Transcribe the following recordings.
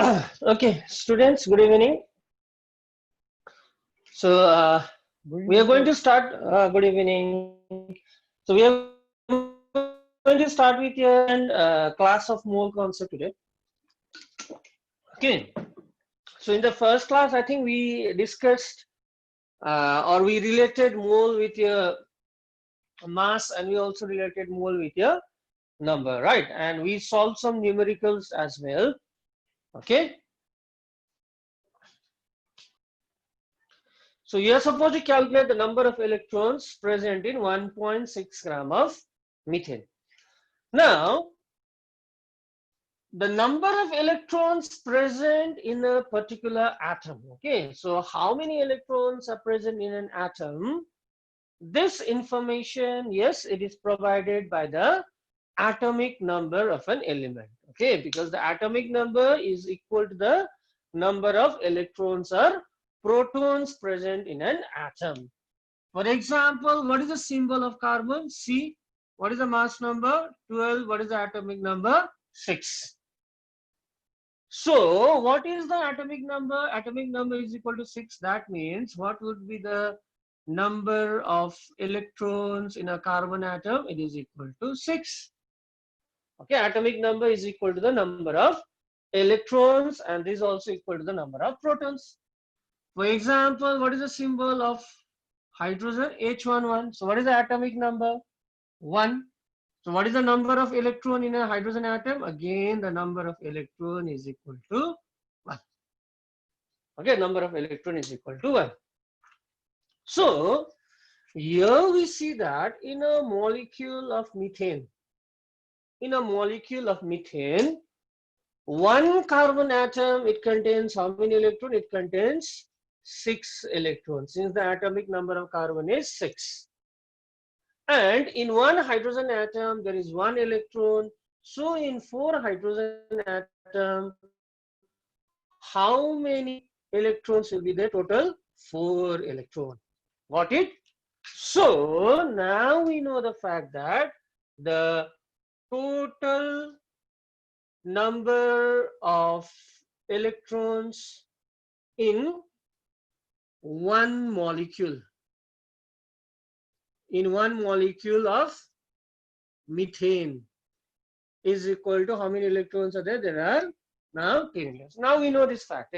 Okay, students, good evening. So Good we are evening, going sir. to start. Good evening. So we are going to start with your class of mole concept today. Okay. So in the first class, I think we discussed or we related mole with your mass, and we also related mole with your number, right? And we solved some numericals as well. Okay. So you are supposed to calculate the number of electrons present in 1.6 gram of methane. Now, the number of electrons present in a particular atom. Okay, so how many electrons are present in an atom? This information, yes, it is provided by the atomic number of an element. Okay, because the atomic number is equal to the number of electrons or protons present in an atom. For example, what is the symbol of carbon? C. What is the mass number? 12. What is the atomic number? 6. So, what is the atomic number? Atomic number is equal to 6. That means what would be the number of electrons in a carbon atom? It is equal to 6. Okay, atomic number is equal to the number of electrons, and this is also equal to the number of protons. For example, what is the symbol of hydrogen? H11. So what is the atomic number? 1. So what is the number of electron in a hydrogen atom? Again, the number of electron is equal to 1. Okay, number of electron is equal to 1. So here we see that in a molecule of methane, one carbon atom, it contains how many electrons? It contains 6 electrons, since the atomic number of carbon is 6. And in one hydrogen atom, there is 1 electron. So in 4 hydrogen atom, how many electrons will be there? Total 4 electron. Got it? So now we know the fact that the total number of electrons in one molecule of methane is equal to how many electrons are there? There are now 10 electrons. Now we know this fact.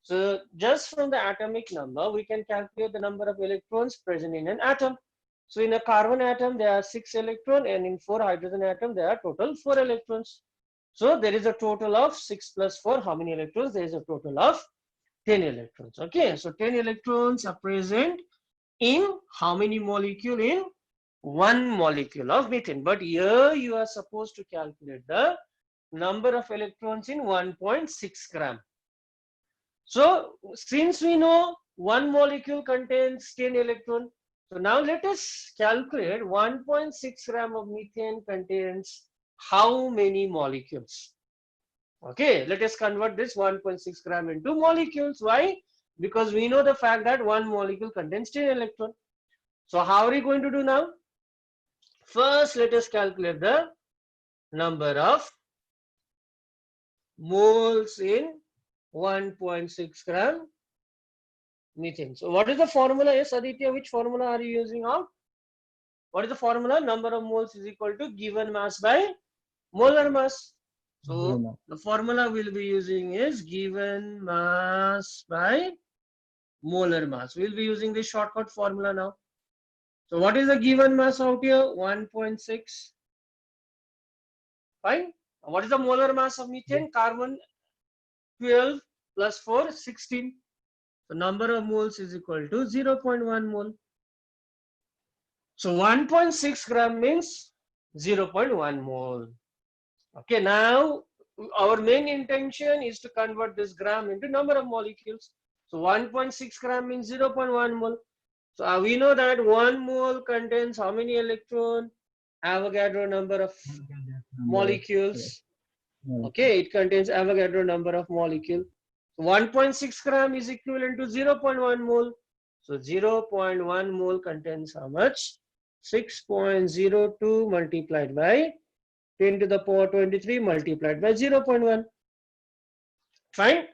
So just from the atomic number, we can calculate the number of electrons present in an atom. So in a carbon atom, there are 6 electrons, and in 4 hydrogen atom, there are total 4 electrons. So there is a total of 6 plus 4. How many electrons? There is a total of 10 electrons. Okay, so 10 electrons are present in how many molecule? In one molecule of methane. But here you are supposed to calculate the number of electrons in 1.6 gram. So since we know one molecule contains 10 electrons, so now let us calculate 1.6 gram of methane contains how many molecules. Okay, let us convert this 1.6 gram into molecules. Why? Because we know the fact that one molecule contains 10 electrons. So how are we going to do now? First, let us calculate the number of moles in 1.6 gram methane. So what is the formula? Yes, Aditya, which formula are you using out? What is the formula? Number of moles is equal to given mass by molar mass. So the formula we'll be using is given mass by molar mass. We'll be using this shortcut formula now. So what is the given mass out here? 1.6. Fine. What is the molar mass of methane? Carbon 12 plus 4, 16. So number of moles is equal to 0.1 mole. So 1.6 gram means 0.1 mole. Okay, now our main intention is to convert this gram into number of molecules. So 1.6 gram means 0.1 mole. So we know that 1 mole contains how many electrons? Avogadro number of molecules. Okay, it contains Avogadro number of molecule. 1.6 gram is equivalent to 0.1 mole. So 0.1 mole contains how much? 6.02 multiplied by 10 to the power 23 multiplied by 0.1. Fine.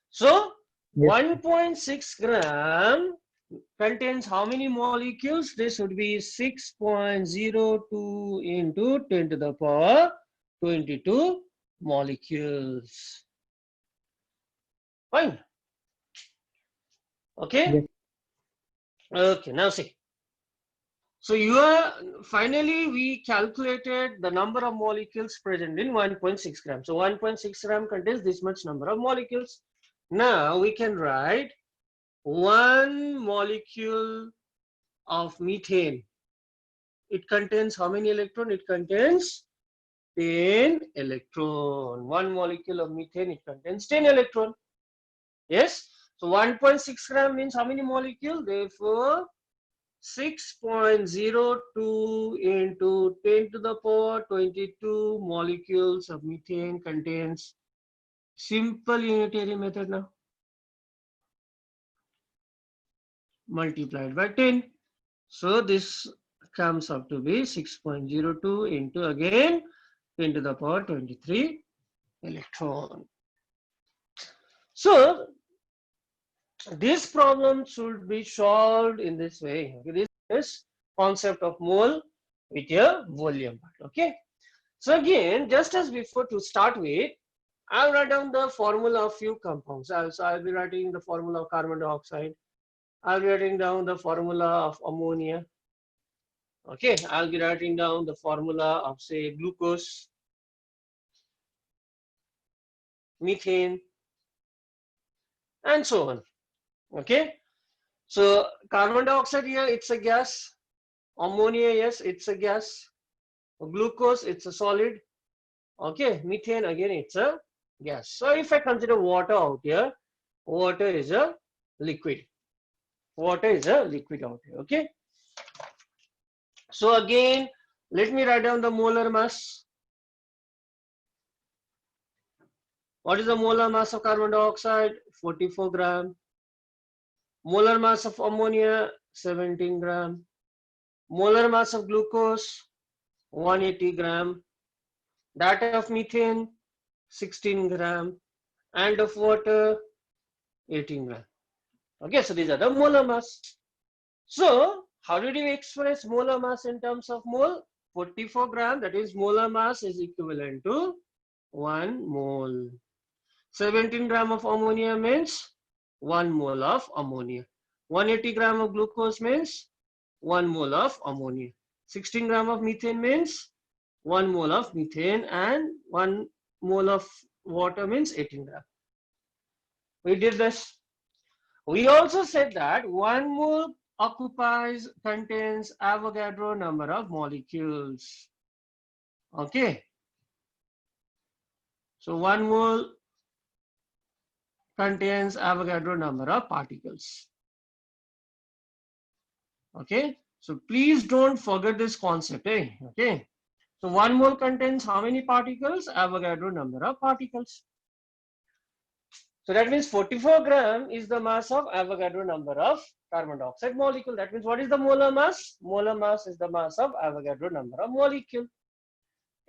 So Yes. 1.6 gram contains how many molecules? This would be 6.02 into 10 to the power 22 molecules. Fine. Okay. Yes. Okay. Now see. So you are finally we calculated the number of molecules present in 1.6 gram. So 1.6 gram contains this much number of molecules. Now we can write one molecule of methane. It contains how many electron? It contains 10 electron. One molecule of methane, it contains 10 electron. Yes. So 1.6 gram means how many molecule? Therefore 6.02 into 10 to the power 22 molecules of methane contains, simple unitary method now, multiplied by 10. So this comes up to be 6.02 into again 10 to the power 23 electron. So this problem should be solved in this way. Okay, this is concept of mole with your volume. Okay. So again, just as before, to start with, I'll write down the formula of few compounds. I'll be writing the formula of carbon dioxide. I'll be writing down the formula of ammonia. Okay, I'll be writing down the formula of say glucose, methane, and so on. Okay, so carbon dioxide here, it's a gas. Ammonia, yes, it's a gas. Glucose, it's a solid. Okay, methane, again, it's a gas. So if I consider water out here, water is a liquid. Water is a liquid out here. Okay. So again, let me write down the molar mass. What is the molar mass of carbon dioxide? 44 gram. Molar mass of ammonia, 17 gram. Molar mass of glucose, 180 gram. That of methane, 16 gram. And of water, 18 gram. Okay, so these are the molar mass. So how did we express molar mass in terms of mole? 44 gram, that is molar mass is equivalent to 1 mole. 17 gram of ammonia means 1 mole of ammonia. 180 gram of glucose means 1 mole of ammonia. 16 gram of methane means 1 mole of methane, and 1 mole of water means 18 gram. We did this. We also said that 1 mole contains Avogadro number of molecules. Okay. So 1 mole contains Avogadro number of particles. Okay. So please don't forget this concept. Okay. So 1 mole contains how many particles? Avogadro number of particles. So that means 44 gram is the mass of Avogadro number of carbon dioxide molecule. That means what is the molar mass? Molar mass is the mass of Avogadro number of molecule.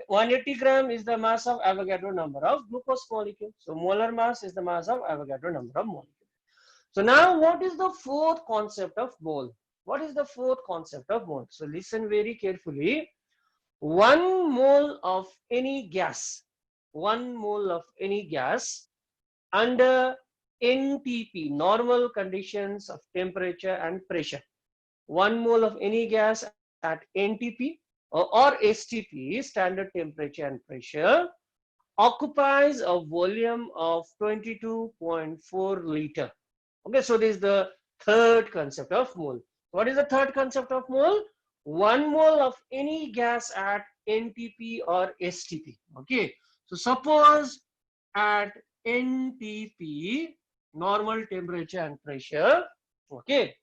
180 gram is the mass of Avogadro number of glucose molecule. So molar mass is the mass of Avogadro number of molecule. So now what is the fourth concept of mole? What is the fourth concept of mole? So listen very carefully. 1 mole of any gas, 1 mole of any gas under NTP, normal conditions of temperature and pressure. 1 mole of any gas at NTP or STP, standard temperature and pressure, occupies a volume of 22.4 liter. Okay, so this is the third concept of mole. What is the third concept of mole? 1 mole of any gas at NTP or STP. Okay, so suppose at NTP, normal temperature and pressure, okay,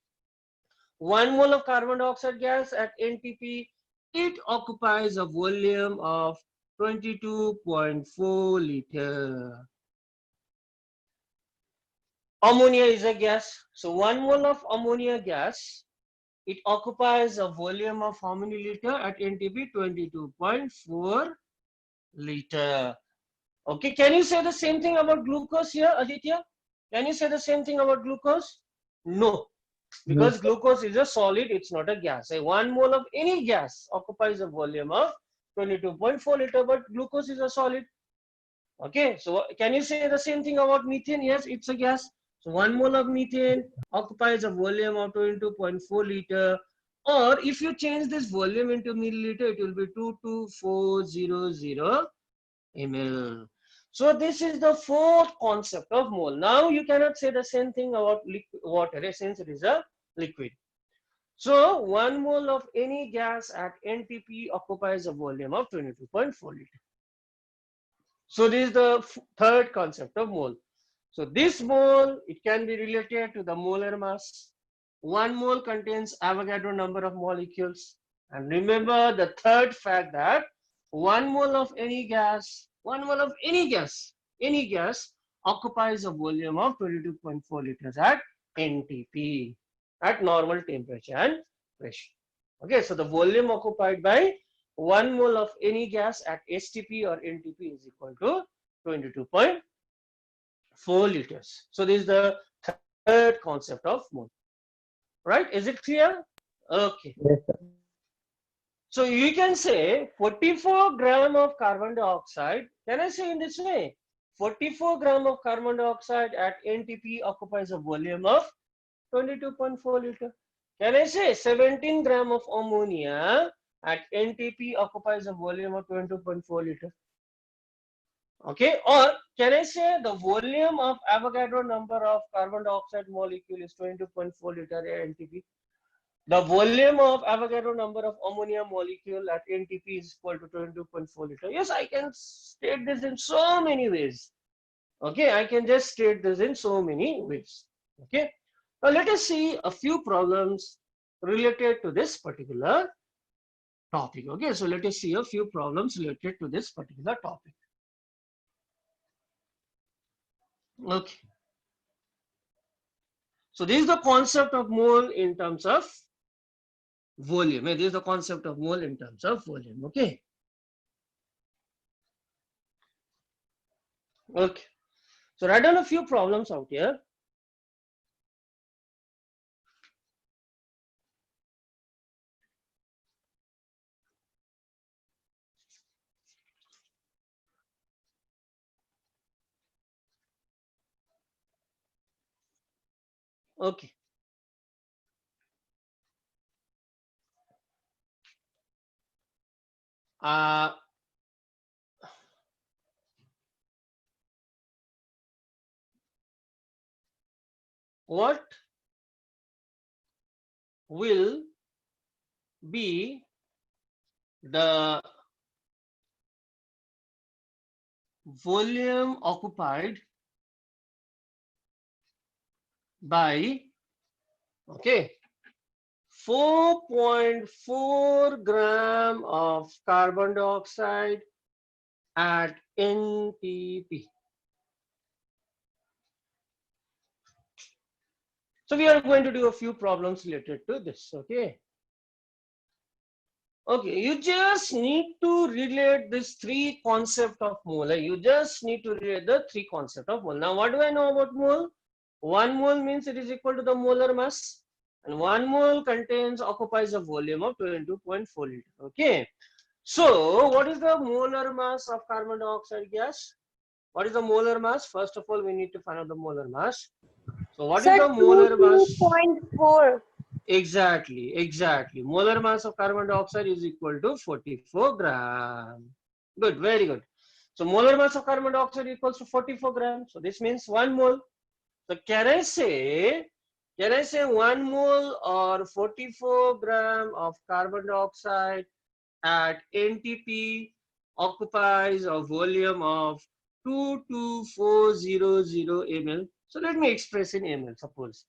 1 mole of carbon dioxide gas at NTP, it occupies a volume of 22.4 liter. Ammonia is a gas. So 1 mole of ammonia gas, it occupies a volume of how many liter at NTP? 22.4 liter. Okay, can you say the same thing about glucose here, Aditya? Can you say the same thing about glucose? No, No, because sir. glucose is a solid, it's not a gas. Say 1 mole of any gas occupies a volume of 22.4 liter, but glucose is a solid. Okay, so can you say the same thing about methane? Yes, it's a gas. So 1 mole of methane occupies a volume of 22.4 liter. Or if you change this volume into milliliter, it will be 22400 ml. So this is the fourth concept of mole. Now you cannot say the same thing about water since it is a liquid. So 1 mole of any gas at NTP occupies a volume of 22.4 liter. So this is the third concept of mole. So this mole, it can be related to the molar mass. 1 mole contains Avogadro number of molecules. And remember the third fact that 1 mole of any gas, 1 mole of any gas occupies a volume of 22.4 liters at NTP at normal temperature and pressure. Okay, so the volume occupied by 1 mole of any gas at STP or NTP is equal to 22.4 liters. So this is the third concept of mole. Right? Is it clear? Okay. Yes, sir. So you can say 44 gram of carbon dioxide. Can I say in this way? 44 gram of carbon dioxide at NTP occupies a volume of 22.4 liter. Can I say 17 gram of ammonia at NTP occupies a volume of 22.4 liter? Okay, or can I say the volume of Avogadro number of carbon dioxide molecule is 22.4 liter at NTP? The volume of Avogadro number of ammonia molecule at NTP is equal to 22.4 liter. Yes, I can state this in so many ways. Okay, I can just state this in so many ways. Okay, now let us see a few problems related to this particular topic. Okay, so let us see a few problems related to this particular topic. Okay, so this is the concept of mole in terms of volume. This is the concept of mole in terms of volume. Okay. Okay. So write down a few problems out here. Okay. Uh, what will be the volume occupied by, okay, 4.4 gram of carbon dioxide at NTP? So we are going to do a few problems related to this. Okay. Okay, you just need to relate this three concept of mole. You just need to relate the three concept of mole. Now, what do I know about mole? 1 mole means it is equal to the molar mass, and 1 mole contains occupies a volume of 22.4 liter. Okay. So, what is the molar mass of carbon dioxide gas? What is the molar mass? First of all, we need to find out the molar mass. So, what is Sir, the molar mass? 22.4. Exactly. Molar mass of carbon dioxide is equal to 44 gram. Good, very good. So molar mass of carbon dioxide equals to 44 grams. So this means 1 mole. So can I say 1 mole or 44 gram of carbon dioxide at NTP occupies a volume of 22400 ml. So let me express in ml, suppose,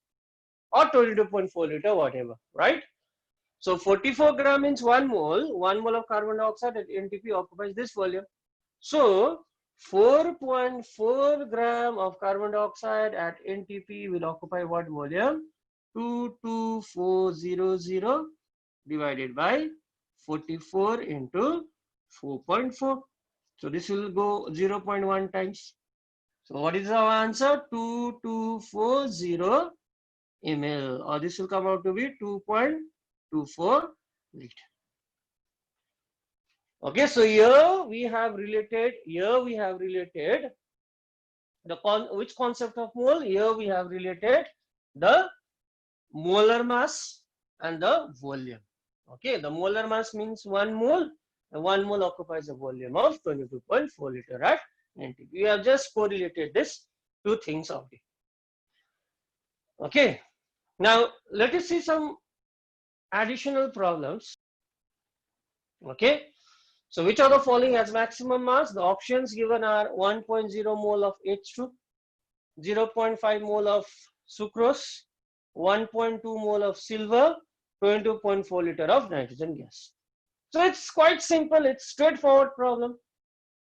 or 22.4 liter, whatever, right? So 44 gram means 1 mole. 1 mole of carbon dioxide at NTP occupies this volume. So 4.4 gram of carbon dioxide at NTP will occupy what volume? 22400 divided by 44 into 4.4. So this will go 0.1 times. So what is our answer? 2240 ml, or this will come out to be 2.24 liter. Okay, so here we have related the which concept of mole? Here we have related the molar mass and the volume. Okay, the molar mass means 1 mole, and 1 mole occupies a volume of 22.4 liter at 90. We have just correlated this two things out here. Okay, now let us see some additional problems. Okay, so which of the following has maximum mass? The options given are 1.0 mole of H2, 0.5 mole of sucrose, 1.2 mole of silver, 22.4 liter of nitrogen gas. So it's quite simple, it's straightforward problem.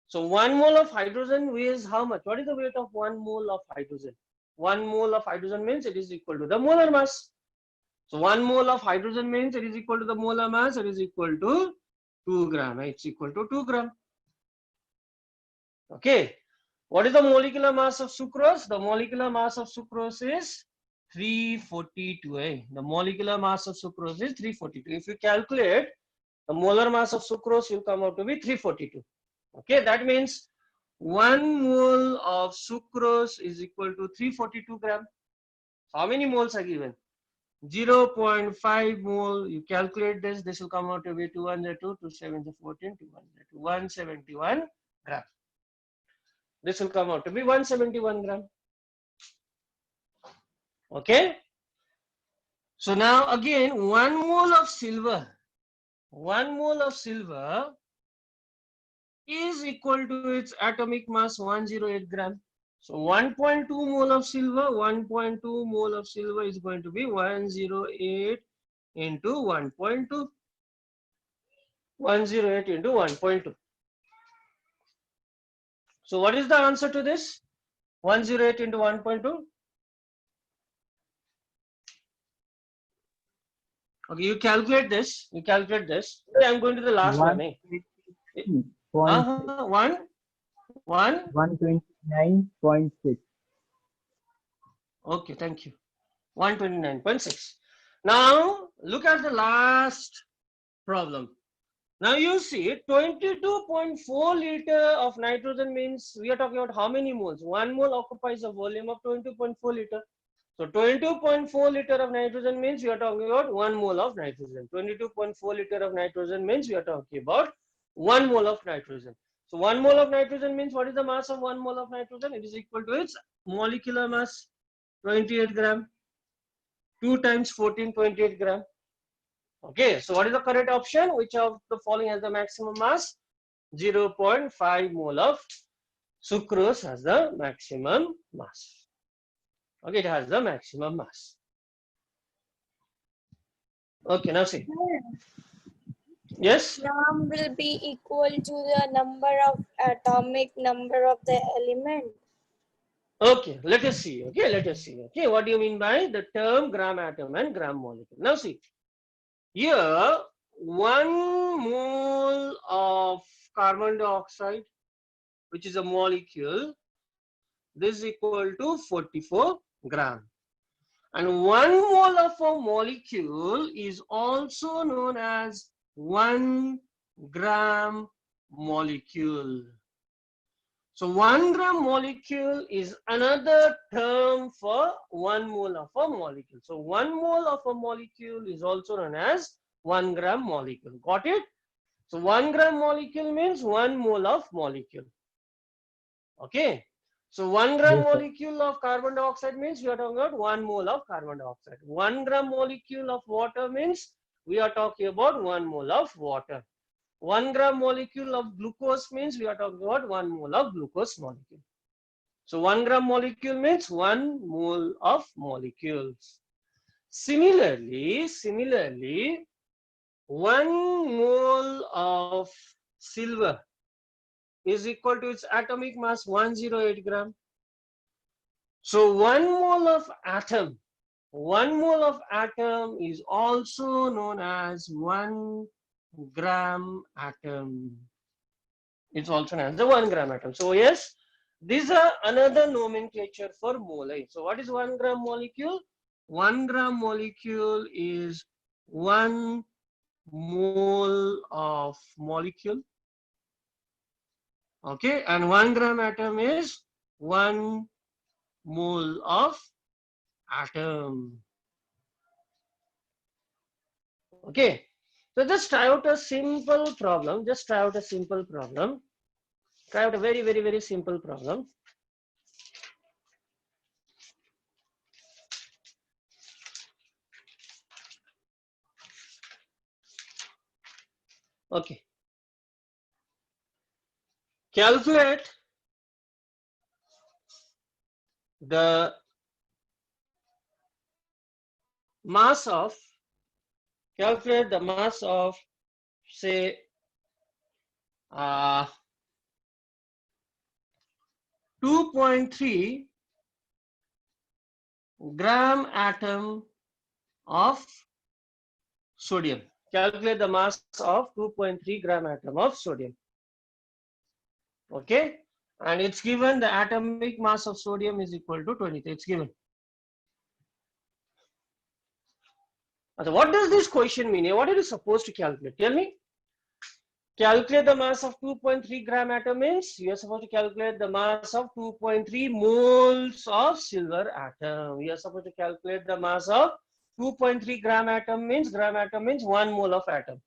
So 1 mole of hydrogen weighs how much? What is the weight of 1 mole of hydrogen? 1 mole of hydrogen means it is equal to the molar mass. So 1 mole of hydrogen means it is equal to the molar mass, it is equal to 2 gram. It's equal to 2 gram. Okay. What is the molecular mass of sucrose? The molecular mass of sucrose is 342. The molecular mass of sucrose is 342. If you calculate, the molar mass of sucrose will come out to be 342. Okay, that means 1 mole of sucrose is equal to 342 gram. How many moles are given? 0.5 mole. You calculate this, this will come out to be 202, 2 7 14, 171 gram. This will come out to be 171 gram. Okay. So now again, 1 mole of silver. 1 mole of silver is equal to its atomic mass 108 gram. So 1.2 mole of silver, 1.2 mole of silver is going to be 108 into 1.2. 108 into 1.2. So what is the answer to this? 108 into 1.2. Okay, you calculate this. You calculate this. Okay, I'm going to the last one. 129.6. Okay, thank you. 129.6. Now look at the last problem. Now you see 22.4 liter of nitrogen means we are talking about how many moles? 1 mole occupies a volume of 22.4 liter. So 22.4 liter of nitrogen means we are talking about 1 mole of nitrogen. 22.4 liter of nitrogen means we are talking about 1 mole of nitrogen. So 1 mole of nitrogen means what is the mass of 1 mole of nitrogen? It is equal to its molecular mass, 28 gram. 2 times 14, 28 gram. Okay, so what is the correct option? Which of the following has the maximum mass? 0.5 mole of sucrose has the maximum mass. Okay, it has the maximum mass. Okay, now see. Yes? Gram will be equal to the number of atomic number of the element. Okay, let us see. Okay, let us see. Okay, what do you mean by the term gram atom and gram molecule? Now see. Here, 1 mole of carbon dioxide, which is a molecule, this is equal to 44 gram. And 1 mole of a molecule is also known as 1 gram molecule. So 1 gram molecule is another term for 1 mole of a molecule. So 1 mole of a molecule is also known as 1 gram molecule. Got it? So 1 gram molecule means 1 mole of molecule. Okay. So 1 gram molecule of carbon dioxide means we are talking about 1 mole of carbon dioxide. 1 gram molecule of water means we are talking about 1 mole of water. 1 gram molecule of glucose means we are talking about 1 mole of glucose molecule. So 1 gram molecule means 1 mole of molecules. Similarly, 1 mole of silver is equal to its atomic mass 108 gram. So 1 mole of atom is also known as 1 gram atom. It's also known as the 1 gram atom. So yes, these are another nomenclature for mole. So what is 1 gram molecule? 1 gram molecule is 1 mole of molecule. Okay, and 1 gram atom is 1 mole of atom. Okay, so just try out a simple problem. Just try out a simple problem. Try out a very, very, very simple problem. Okay. Calculate the mass of, say, 2.3 gram atom of sodium. Calculate the mass of 2.3 gram atom of sodium. Okay, and it's given the atomic mass of sodium is equal to 23. It's given. So what does this question mean? What are you supposed to calculate? Tell me. Calculate the mass of 2.3 gram atom means you are supposed to calculate the mass of 2.3 moles of silver atom. You are supposed to calculate the mass of 2.3 gram atom means 1 mole of atom.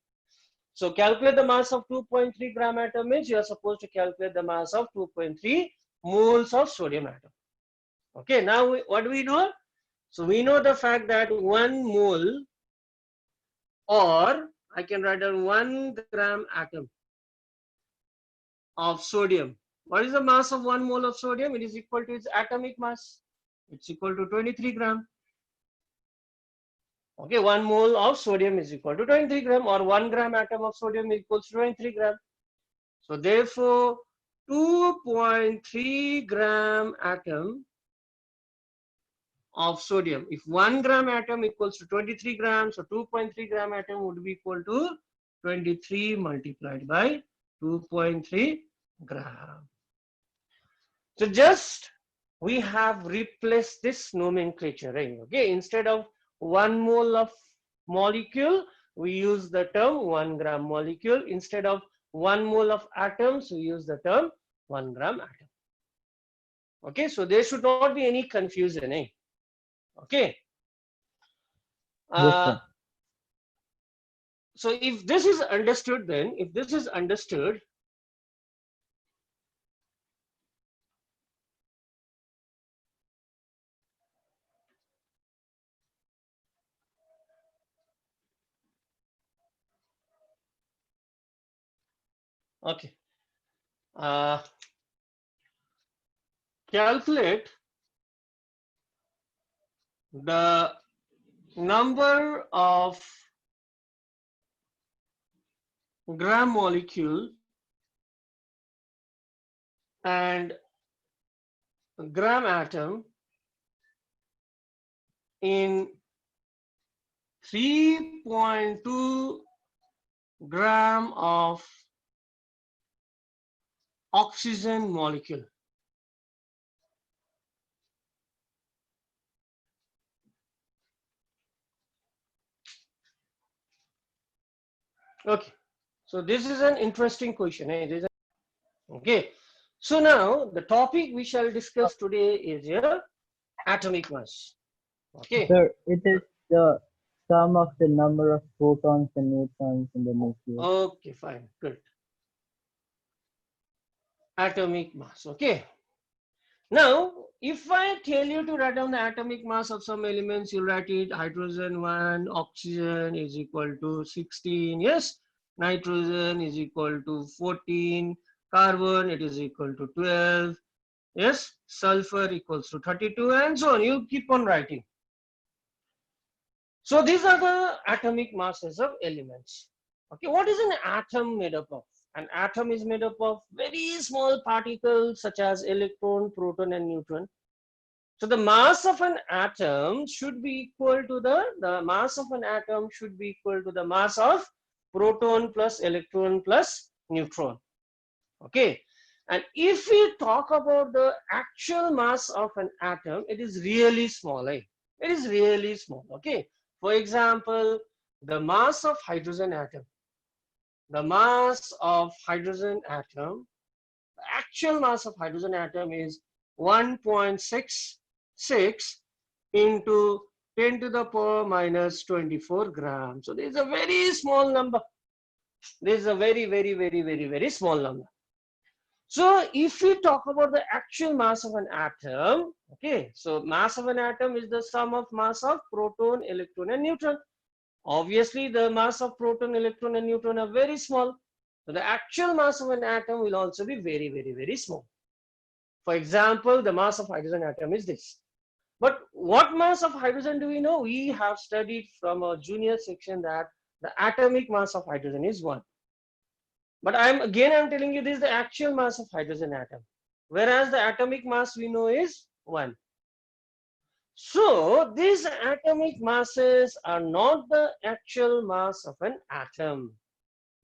So calculate the mass of 2.3 gram atom means you are supposed to calculate the mass of 2.3 moles of sodium atom. Okay, now what do we know? So we know the fact that 1 mole, or I can write down 1 gram atom of sodium. What is the mass of 1 mole of sodium? It is equal to its atomic mass. It's equal to 23 gram. Okay, 1 mole of sodium is equal to 23 gram, or 1 gram atom of sodium equals to 23 gram. So therefore, 2.3 gram atom of sodium. If 1 gram atom equals to 23 grams, so 2.3 gram atom would be equal to 23 multiplied by 2.3 gram. So just we have replaced this nomenclature, right? Okay, instead of 1 mole of molecule, we use the term 1 gram molecule. Instead of 1 mole of atoms, we use the term 1 gram atom. Okay, so there should not be any confusion, eh? Okay. Yes, sir. So if this is understood, then if this is understood, okay, calculate the number of gram molecule and gram atom in 3.2 gram of oxygen molecule. Okay, so this is an interesting question. Okay, so now the topic we shall discuss today is your atomic mass. Okay. Sir, it is the sum of the number of protons and neutrons in the nucleus. Okay, fine, good. Atomic mass. Okay. Now, if I tell you to write down the atomic mass of some elements, you write it hydrogen 1, oxygen is equal to 16, yes, nitrogen is equal to 14, carbon it is equal to 12, yes, sulfur equals to 32, and so on. You keep on writing. So these are the atomic masses of elements. Okay, what is an atom made up of? An atom is made up of very small particles such as electron, proton, and neutron. So the mass of an atom should be equal to the mass of an atom should be equal to the mass of proton plus electron plus neutron. Okay, and if we talk about the actual mass of an atom, it is really small. It is really small. Okay, for example, the mass of hydrogen atom, the mass of hydrogen atom, the actual mass of hydrogen atom is 1.66 into 10 to the power minus 24 grams. So this is a very small number. This is a very small number. So if we talk about the actual mass of an atom, okay, so mass of an atom is the sum of mass of proton, electron and neutron. Obviously the mass of proton, electron and neutron are very small. So the actual mass of an atom will also be very small. For example, the mass of hydrogen atom is this. But what mass of hydrogen do we know? We have studied from a junior section that the atomic mass of hydrogen is 1. But I'm telling you this is the actual mass of hydrogen atom. Whereas the atomic mass we know is 1. So these atomic masses are not the actual mass of an atom.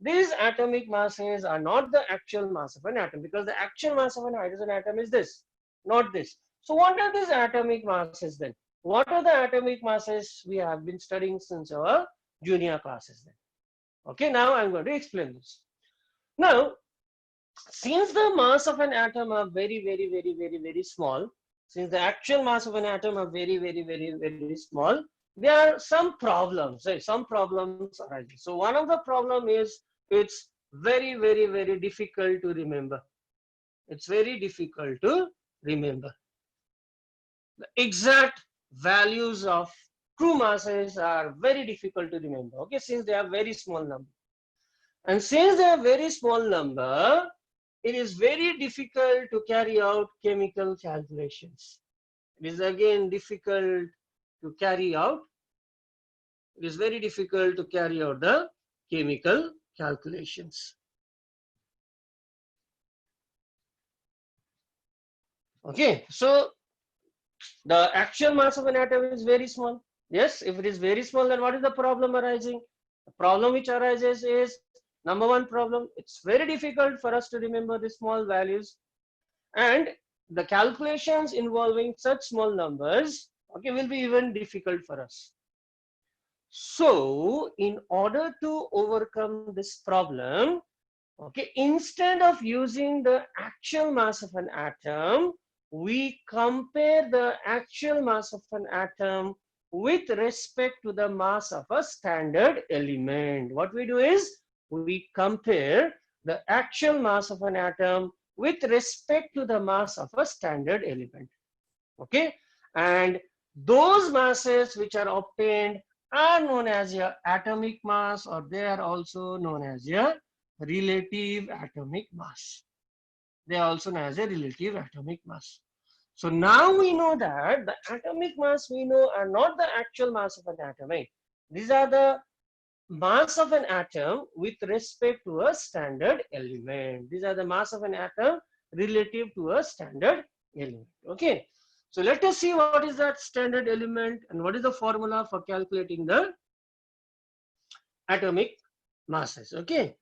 These atomic masses are not the actual mass of an atom, because the actual mass of an hydrogen atom is this, not this. So what are these atomic masses then? What are the atomic masses we have been studying since our junior classes then? Okay, now I'm going to explain this. Now, since the mass of an atom are very small, since the actual mass of an atom are very small, there are some problems. Some problems arising. So one of the problem is it's very difficult to remember. It's very difficult to remember. The exact values of true masses are very difficult to remember. Okay, since they are very small number. And since they are very small number, it is very difficult to carry out chemical calculations. It is again difficult to carry out. It is very difficult to carry out the chemical calculations. Okay, so the actual mass of an atom is very small. Yes, if it is very small, then what is the problem arising? The problem which arises is, number one problem, it's very difficult for us to remember the small values, and the calculations involving such small numbers, okay, will be even difficult for us. So in order to overcome this problem, okay, instead of using the actual mass of an atom, we compare the actual mass of an atom with respect to the mass of a standard element. What we do is we compare the actual mass of an atom with respect to the mass of a standard element. Okay, and those masses which are obtained are known as your atomic mass, or they are also known as your relative atomic mass. They are also known as a relative atomic mass. So now we know that the atomic mass we know are not the actual mass of an atom. These are the mass of an atom with respect to a standard element. These are the mass of an atom relative to a standard element. Okay. So let us see what is that standard element and what is the formula for calculating the atomic masses. Okay.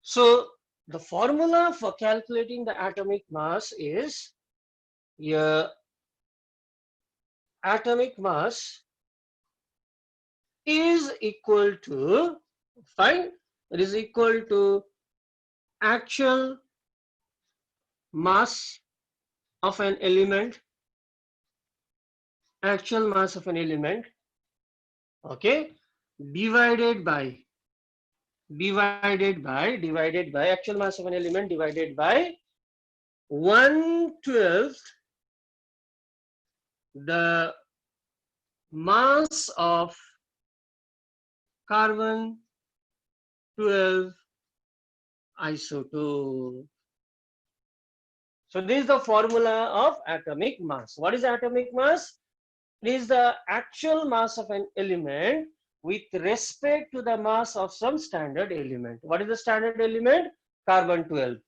So the formula for calculating the atomic mass is your atomic mass is equal to, fine, it is equal to actual mass of an element, actual mass of an element, okay, divided by actual mass of an element divided by 1/12 the mass of carbon 12 isotope. So this is the formula of atomic mass. What is atomic mass? It is the actual mass of an element with respect to the mass of some standard element. What is the standard element? Carbon 12.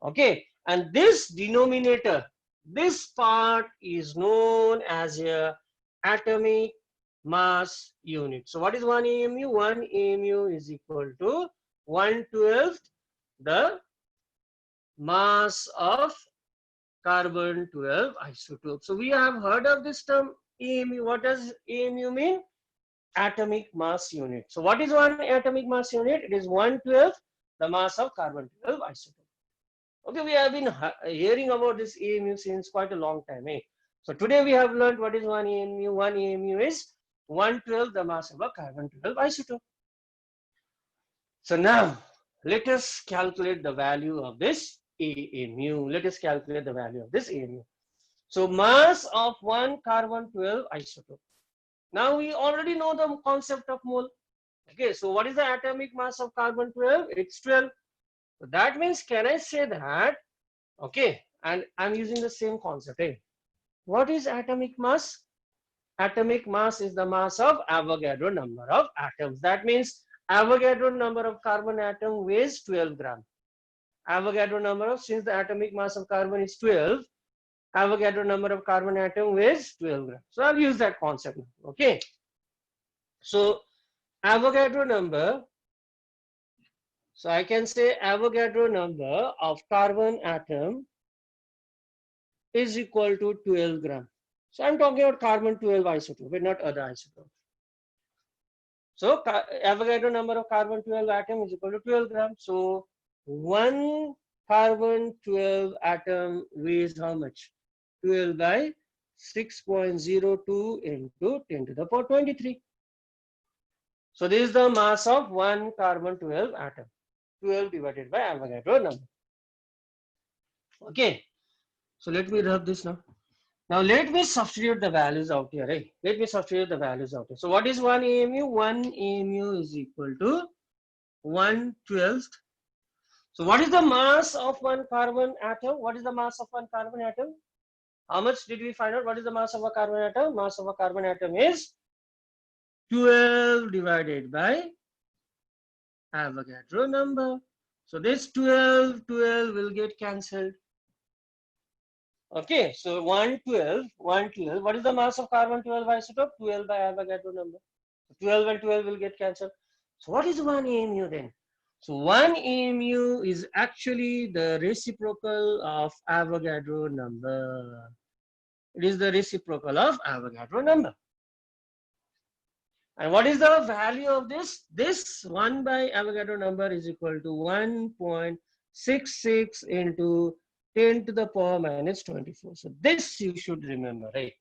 Okay, and this denominator, this part is known as a atomic mass unit. So what is 1 AMU? 1 AMU is equal to 1/12 the mass of carbon 12 isotope. So we have heard of this term AMU. What does AMU mean? Atomic mass unit. So what is one atomic mass unit? It is 1/12 the mass of carbon 12 isotope. Okay, we have been hearing about this AMU since quite a long time. So today we have learned what is one AMU. One AMU is 1/12 the mass of a carbon 12 isotope. So now let us calculate the value of this AMU. Let us calculate the value of this AMU. So mass of one carbon 12 isotope. Now we already know the concept of mole. Okay, so what is the atomic mass of carbon 12? It's 12. So that means, can I say that, okay, and I'm using the same concept. What is atomic mass? Atomic mass is the mass of Avogadro number of atoms. That means Avogadro number of carbon atom weighs 12 gram. Avogadro number of, since the atomic mass of carbon is 12, Avogadro number of carbon atom weighs 12 grams. So I'll use that concept. Okay. So Avogadro number. So I can say Avogadro number of carbon atom is equal to 12 gram. So I'm talking about carbon 12 isotope, but not other isotopes. So Avogadro number of carbon 12 atom is equal to 12 gram. So one carbon 12 atom weighs how much? 12 by 6.02 into 10 to the power 23. So this is the mass of one carbon 12 atom. 12 divided by Avogadro number. Okay. So let me rub this now. Now let me substitute the values out here. Let me substitute the values out here. So what is 1 AMU? 1 AMU is equal to 1/12. So what is the mass of one carbon atom? What is the mass of one carbon atom? How much did we find out? What is the mass of a carbon atom? Mass of a carbon atom is 12 divided by Avogadro number. So this 12 will get cancelled. Okay, so 1/12. What is the mass of carbon 12 isotope? 12 by Avogadro number. 12 and 12 will get cancelled. So what is 1 AMU then? So 1 AMU is actually the reciprocal of Avogadro number. It is the reciprocal of Avogadro number. And what is the value of this? This 1 by Avogadro number is equal to 1.66 into 10 to the power minus 24. So this you should remember, right?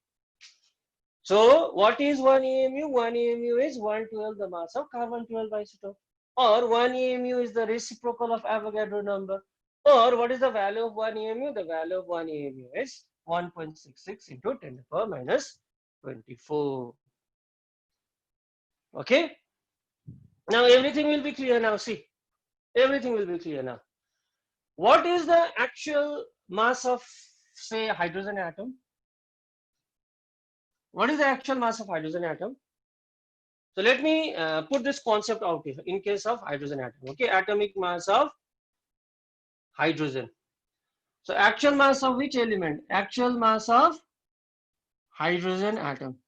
So what is 1 AMU? 1 AMU is 1/12 the mass of carbon 12 isotope. Or 1 AMU is the reciprocal of Avogadro number. Or what is the value of 1 AMU? The value of 1 AMU is 1.66 into 10 to the power minus 24. Okay. Now everything will be clear now. See, everything will be clear now. What is the actual mass of, say, hydrogen atom? What is the actual mass of hydrogen atom? So let me put this concept out here in case of hydrogen atom. Okay, atomic mass of hydrogen. So actual mass of which element? Actual mass of hydrogen atom.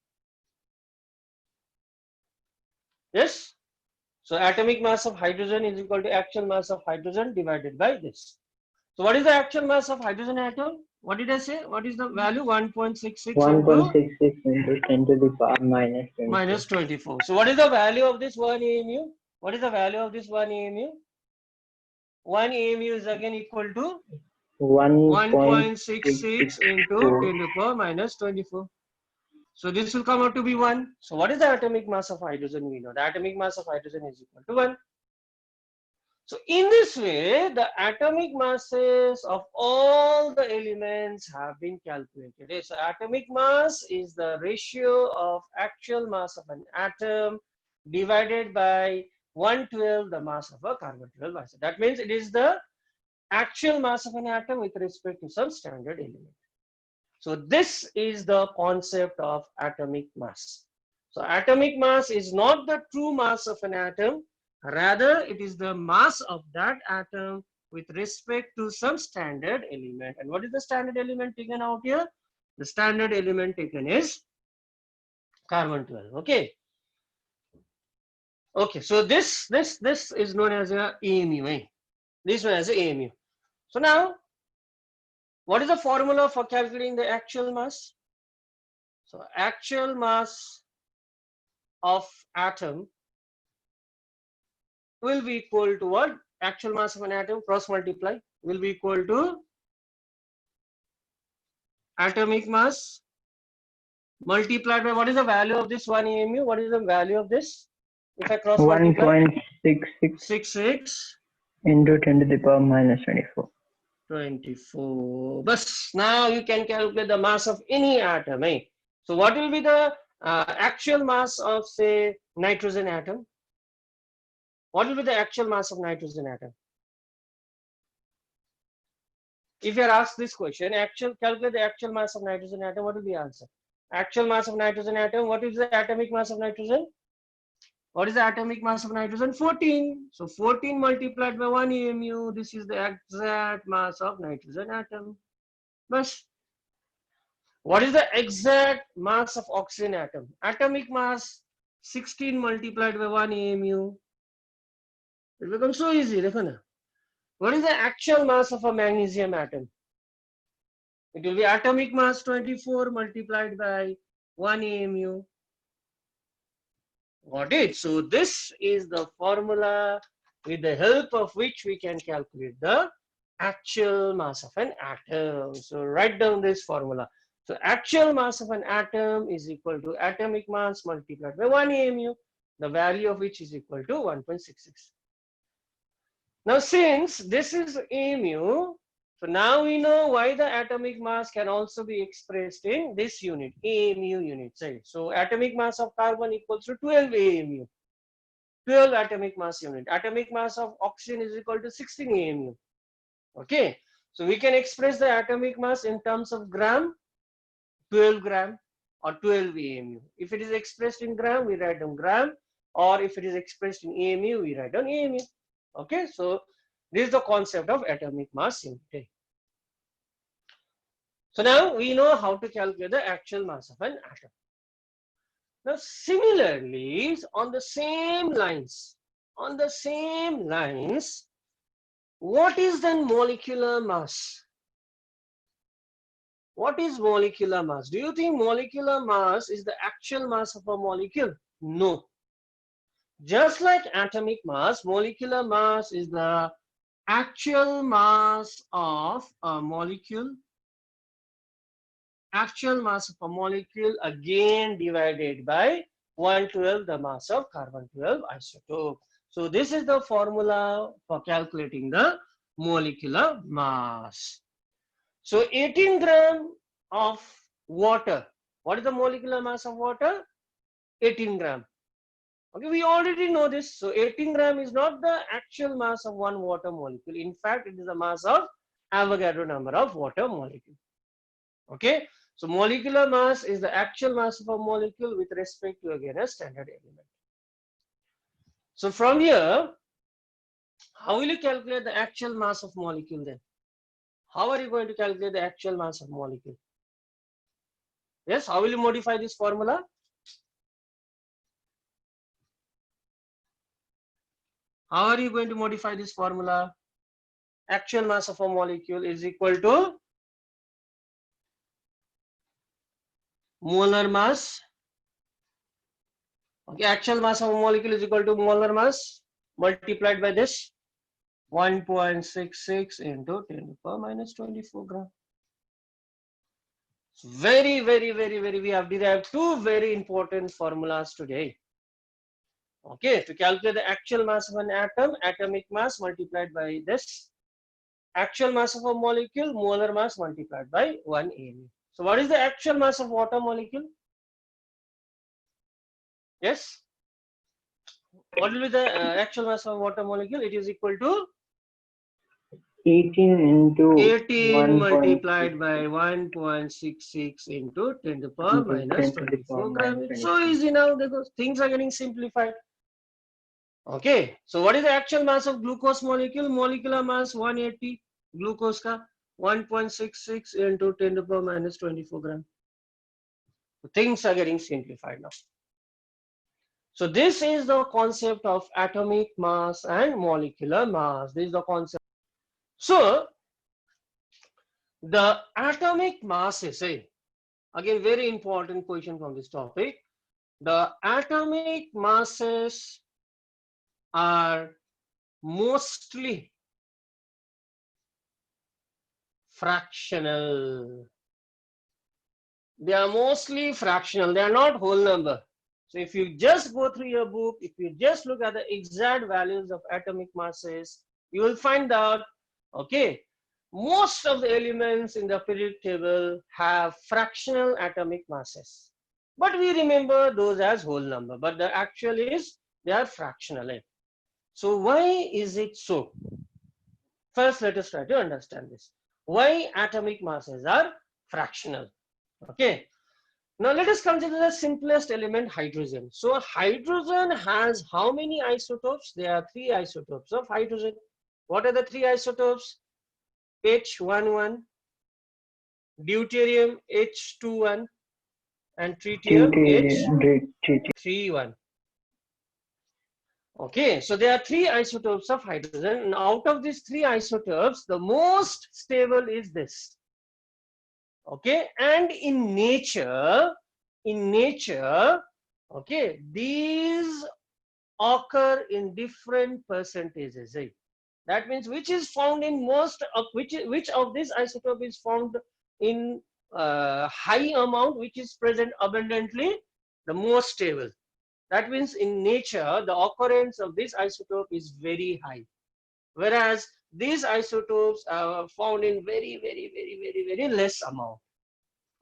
Yes. So atomic mass of hydrogen is equal to actual mass of hydrogen divided by this. So what is the actual mass of hydrogen atom? What did I say? What is the value? 1.66 into 10 to the power minus 24. So what is the value of this 1 AMU? What is the value of this 1 AMU? 1 AMU is again equal to 1.66 into 10 to the power minus 24. So this will come out to be 1. So what is the atomic mass of hydrogen? We know the atomic mass of hydrogen is equal to 1. So in this way, the atomic masses of all the elements have been calculated. So atomic mass is the ratio of actual mass of an atom divided by 1/12 the mass of a carbon 12 isotope. That means it is the actual mass of an atom with respect to some standard element. So this is the concept of atomic mass. So atomic mass is not the true mass of an atom. Rather, it is the mass of that atom with respect to some standard element. And what is the standard element taken out here? The standard element taken is carbon 12. Okay. Okay. So this is known as a AMU. This one as a AMU. So now, what is the formula for calculating the actual mass? So actual mass of atom will be equal to what? Actual mass of an atom cross multiply will be equal to atomic mass multiplied by what is the value of this 1 AMU? What is the value of this? If I cross multiply 1.66 66 into 10 to the power minus 24. 24. But now you can calculate the mass of any atom. Eh? So what will be the actual mass of, say, nitrogen atom? What will be the actual mass of nitrogen atom? If you are asked this question, calculate the actual mass of nitrogen atom, what will be the answer? Actual mass of nitrogen atom, what is the atomic mass of nitrogen? What is the atomic mass of nitrogen? 14. So 14 multiplied by 1 AMU, this is the exact mass of nitrogen atom. But what is the exact mass of oxygen atom? Atomic mass 16 multiplied by 1 AMU. It becomes so easy. What is the actual mass of a magnesium atom? It will be atomic mass 24 multiplied by 1 AMU. Got it? So this is the formula with the help of which we can calculate the actual mass of an atom. So write down this formula. So actual mass of an atom is equal to atomic mass multiplied by 1 AMU, the value of which is equal to 1.66. Now since this is AMU, so now we know why the atomic mass can also be expressed in this unit, AMU unit. So atomic mass of carbon equals to 12 AMU, 12 atomic mass unit. Atomic mass of oxygen is equal to 16 AMU. Okay, so we can express the atomic mass in terms of gram, 12 gram or 12 AMU. If it is expressed in gram, we write down gram, or if it is expressed in AMU, we write down AMU. Okay, so this is the concept of atomic mass unit. So now we know how to calculate the actual mass of an atom. Now similarly, on the same lines, what is then molecular mass? What is molecular mass? Do you think molecular mass is the actual mass of a molecule? No. Just like atomic mass, molecular mass is the actual mass of a molecule. Actual mass of a molecule again divided by 112 the mass of carbon 12 isotope. So this is the formula for calculating the molecular mass. So 18 gram of water. What is the molecular mass of water? 18 gram. Okay, we already know this. So 18 gram is not the actual mass of one water molecule. In fact, it is the mass of Avogadro number of water molecule. Okay, so molecular mass is the actual mass of a molecule with respect to again a standard element. So from here, how will you calculate the actual mass of molecule then? How are you going to calculate the actual mass of molecule? Yes, how will you modify this formula? How are you going to modify this formula? Actual mass of a molecule is equal to molar mass. Okay, actual mass of a molecule is equal to molar mass multiplied by this 1.66 into 10 to the power minus 24 gram. Very, we have derived two very important formulas today. Okay, to calculate the actual mass of an atom, atomic mass multiplied by this. Actual mass of a molecule, molar mass multiplied by 1 AMU. So what is the actual mass of water molecule? Yes? What will be the actual mass of water molecule? It is equal to 18 into 18 multiplied by 1.66 into 10 to the power into minus 10 to the 24 power gram. minus It's so easy now because things are getting simplified. Okay, so what is the actual mass of glucose molecule? Molecular mass 180, glucose ka 1.66 into 10 to the power minus 24 gram. Things are getting simplified now. So this is the concept of atomic mass and molecular mass. This is the concept So the atomic masses, again very important question from this topic. The atomic masses are mostly fractional. They are mostly fractional. They are not whole number. So if you just go through your book, if you just look at the exact values of atomic masses, you will find out, okay, most of the elements in the periodic table have fractional atomic masses. But we remember those as whole number. But the actual is they are fractional. So why is it so? First, let us try to understand this. Why atomic masses are fractional? Okay. Now let us consider the simplest element, hydrogen. So hydrogen has how many isotopes? There are 3 isotopes of hydrogen. What are the 3 isotopes? H11, deuterium H21, and tritium H31. Okay, so there are 3 isotopes of hydrogen, and out of these 3 isotopes, the most stable is this. Okay, and in nature, okay, these occur in different percentages. That means which is found in most of which of this isotope is found in high amount, which is present abundantly, the most stable. That means in nature, the occurrence of this isotope is very high, whereas these isotopes are found in very less amount.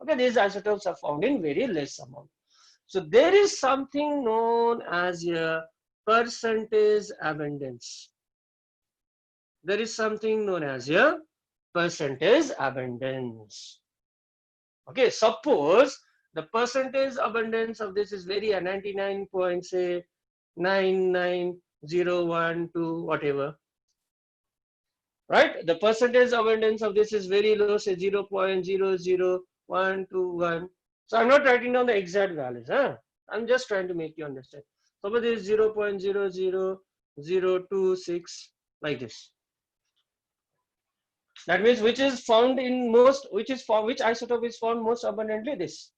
Okay, these isotopes are found in very less amount. So there is something known as a percentage abundance. There is something known as a percentage abundance. Okay, suppose the percentage abundance of this is very 99.99012 whatever, right? The percentage abundance of this is very low, say 0.00121. So I'm not writing down the exact values, I'm just trying to make you understand. Suppose this is 0.00026, like this. That means which is found in most, which isotope is found most abundantly? This.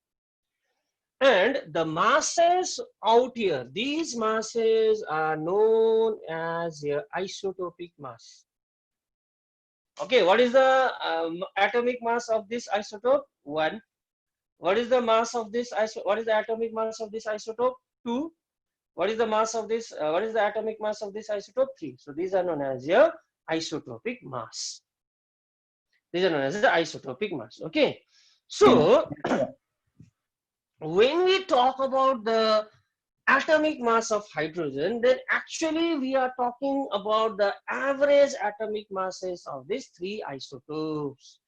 And the masses out here, these masses are known as isotopic mass. Okay, what is the atomic mass of this isotope? 1. What is the mass of this what is the atomic mass of this isotope? 2. What is the mass of this? What is the atomic mass of this isotope? 3. So these are known as your isotopic mass. These are known as the isotopic mass. Okay. So when we talk about the atomic mass of hydrogen, then actually we are talking about the average atomic masses of these 3 isotopes.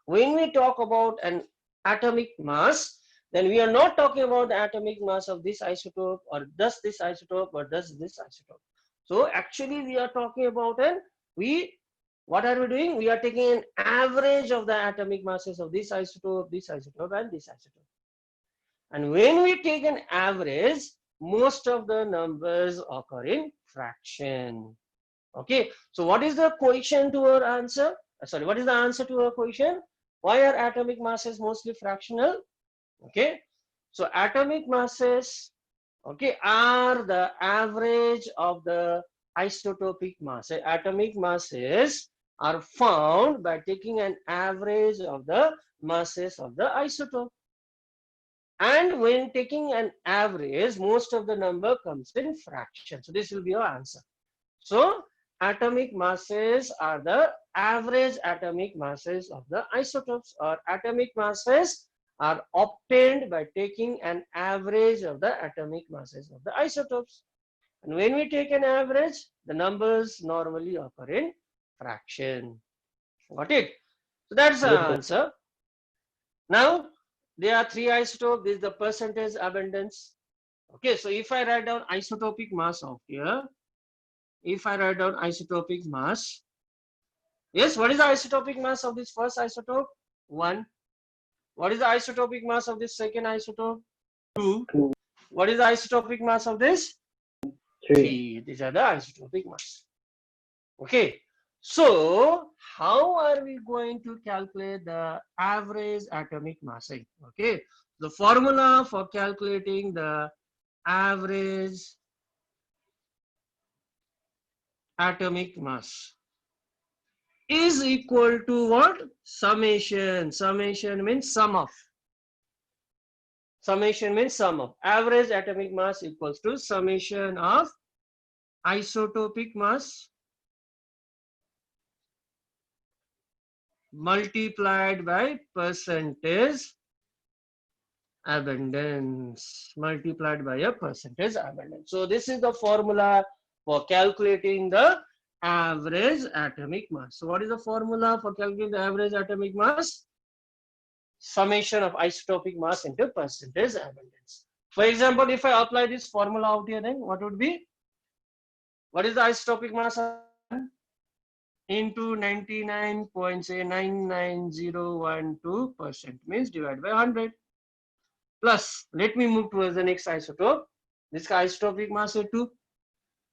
When we talk about an atomic mass, then we are not talking about the atomic mass of this isotope, or does this isotope, or does this isotope. So actually we are talking about what are we doing? We are taking an average of the atomic masses of this isotope, and this isotope. And when we take an average, most of the numbers occur in fraction. Okay, so what is the question to our answer? Sorry, what is the answer to our question? Why are atomic masses mostly fractional? Okay, so atomic masses, okay, are the average of the isotopic mass. Atomic masses are found by taking an average of the masses of the isotope. And when taking an average, most of the number comes in fraction. So this will be your answer. So atomic masses are the average atomic masses of the isotopes, or atomic masses are obtained by taking an average of the atomic masses of the isotopes. And when we take an average, the numbers normally occur in fraction. Got it? So that's the answer. Now, there are 3 isotopes. This is the percentage abundance. Okay, so if I write down isotopic mass of here, if I write down isotopic mass, yes, what is the isotopic mass of this first isotope? 1. What is the isotopic mass of this second isotope? 2. What is the isotopic mass of this? 3. These are the isotopic mass. Okay, So how are we going to calculate the average atomic mass? Okay, the formula for calculating the average atomic mass is equal to what? Summation. Summation means sum of. Summation means sum of. Average atomic mass equals to summation of isotopic mass multiplied by percentage abundance, multiplied by a percentage abundance. So this is the formula for calculating the average atomic mass. So what is the formula for calculating the average atomic mass? Summation of isotopic mass into percentage abundance. For example, if I apply this formula out here, then what would be? What is the isotopic mass into 99.99012% means divided by 100. Plus, let me move towards the next isotope. This isotopic mass is 2.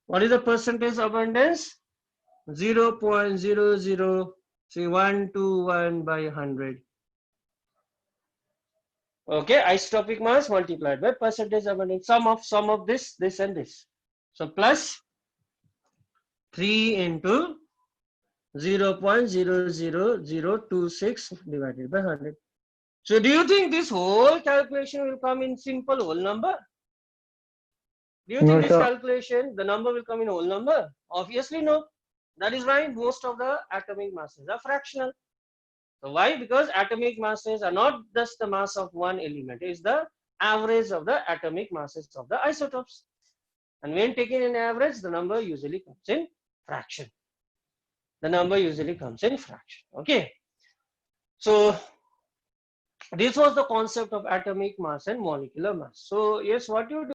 What is the percentage abundance? 0.00121 by 100. Okay, isotopic mass multiplied by percentage abundance. Sum of this and this. So plus 3 into 0.00026 divided by 100. So do you think this whole calculation will come in simple whole number? Do you No, think this sir. calculation, the number will come in whole number? Obviously no. That is why most of the atomic masses are fractional. So why? Because atomic masses are not just the mass of one element. It is the average of the atomic masses of the isotopes. And when taken in average, the number usually comes in fraction. The number usually comes in fraction. Okay. So this was the concept of atomic mass and molecular mass. So yes, what you do